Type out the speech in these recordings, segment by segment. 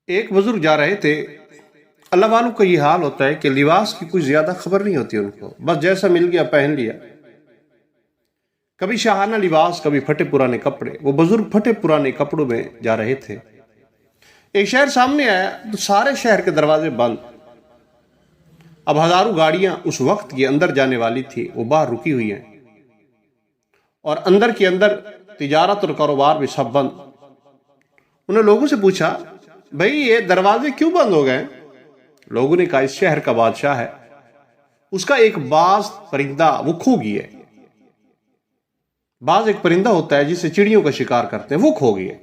ایک بزرگ جا رہے تھے. اللہ والوں کا یہ حال ہوتا ہے کہ لباس کی کوئی زیادہ خبر نہیں ہوتی ان کو، بس جیسا مل گیا پہن لیا. کبھی شاہانہ لباس، کبھی پھٹے پرانے کپڑے. وہ بزرگ پھٹے پرانے کپڑوں میں جا رہے تھے. ایک شہر سامنے آیا تو سارے شہر کے دروازے بند. اب ہزاروں گاڑیاں اس وقت کی اندر جانے والی تھی، وہ باہر رکی ہوئی ہیں، اور اندر کے اندر تجارت اور کاروبار بھی سب بند. انہوں نے لوگوں سے پوچھا، بھئی یہ دروازے کیوں بند ہو گئے؟ لوگوں نے کہا اس شہر کا بادشاہ ہے، اس کا ایک باز پرندہ وہ کھو گیا ہے. باز ایک پرندہ ہوتا ہے جسے چڑیوں کا شکار کرتے ہیں، وہ کھو گیا.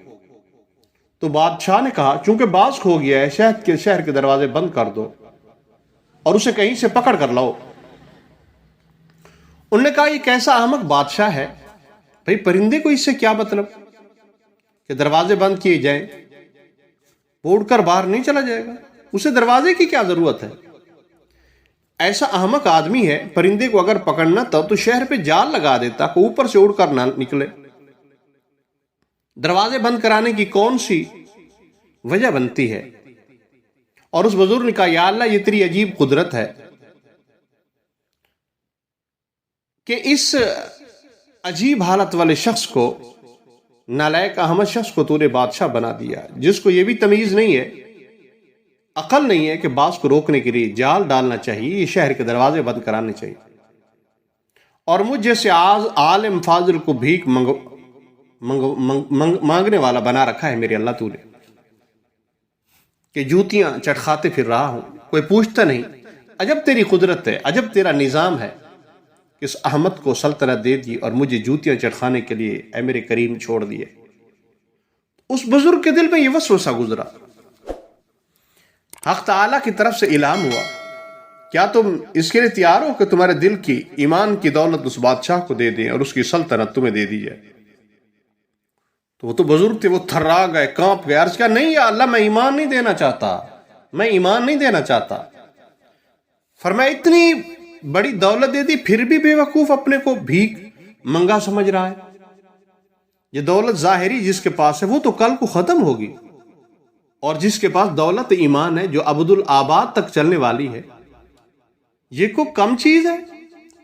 تو بادشاہ نے کہا چونکہ باز کھو گیا ہے، شہر کے دروازے بند کر دو اور اسے کہیں سے پکڑ کر لاؤ. انہوں نے کہا یہ کیسا احمق بادشاہ ہے، بھئی پرندے کو اس سے کیا مطلب کہ دروازے بند کیے جائیں؟ وہ اڑ کر باہر نہیں چلا جائے گا، اسے دروازے کی کیا ضرورت ہے؟ ایسا احمق آدمی ہے، پرندے کو اگر پکڑنا تھا تو شہر پہ جال لگا دیتا کہ اوپر سے اڑ کر نہ نکلے. دروازے بند کرانے کی کون سی وجہ بنتی ہے؟ اور اس بزرگ نے کہا یا اللہ یہ تیری عجیب قدرت ہے کہ اس عجیب حالت والے شخص کو، نالائق احمد شخص کو تو نے بادشاہ بنا دیا، جس کو یہ بھی تمیز نہیں ہے، عقل نہیں ہے کہ باز کو روکنے کے لیے جال ڈالنا چاہیے، یہ شہر کے دروازے بند کرانے چاہیے. اور مجھ جیسے عالم فاضل کو بھیک مانگنے والا بنا رکھا ہے میرے اللہ تو نے، کہ جوتیاں چٹکھاتے پھر رہا ہوں، کوئی پوچھتا نہیں. عجب تیری قدرت ہے، عجب تیرا نظام ہے، اس احمد کو سلطنت دے دی اور مجھے جوتیاں چٹکھانے کے لیے اے میرے کریم چھوڑ دیے. اس بزرگ کے دل میں یہ وسوسہ گزرا. حق تعالیٰ کی طرف سے الہام ہوا، کیا تم اس کے لیے تیار ہو کہ تمہارے دل کی ایمان کی دولت اس بادشاہ کو دے دیں اور اس کی سلطنت تمہیں دے دی جائے؟ تو وہ تو بزرگ تھے، وہ تھرا گئے، کانپ گئے، عرض کیا نہیں یا اللہ میں ایمان نہیں دینا چاہتا، میں ایمان نہیں دینا چاہتا. فرمایا اتنی بڑی دولت دے دی پھر بھی بے وقوف اپنے کو بھیک منگا سمجھ رہا ہے. یہ دولت ظاہری جس کے پاس ہے وہ تو کل کو ختم ہوگی، اور جس کے پاس دولت ایمان ہے جو ابد الآباد تک چلنے والی ہے، یہ کو کم چیز ہے.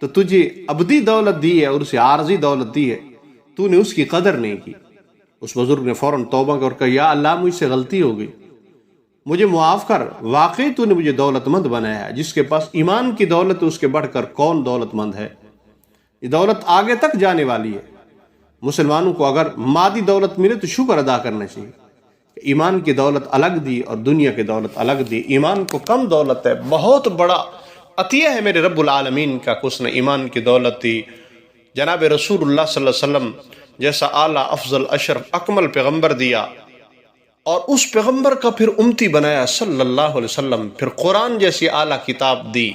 تو تجھے ابدی دولت دی ہے اور اسے عارضی دولت دی ہے، تو نے اس کی قدر نہیں کی. اس بزرگ نے فوراً توبہ کر کہا یا اللہ مجھ سے غلطی ہو گئی، مجھے معاف کر، واقعی تو نے مجھے دولت مند بنایا ہے. جس کے پاس ایمان کی دولت ہے اس کے بڑھ کر کون دولت مند ہے؟ یہ دولت آگے تک جانے والی ہے. مسلمانوں کو اگر مادی دولت ملے تو شکر ادا کرنا چاہیے. ایمان کی دولت الگ دی اور دنیا کی دولت الگ دی. ایمان کو کم دولت ہے، بہت بڑا عطیہ ہے میرے رب العالمین کا کہ اس نے ایمان کی دولت دی. جناب رسول اللہ صلی اللہ علیہ وسلم جیسا اعلیٰ افضل اشرف اکمل پیغمبر دیا، اور اس پیغمبر کا پھر امتی بنایا صلی اللہ علیہ وسلم. پھر قرآن جیسی اعلیٰ کتاب دی.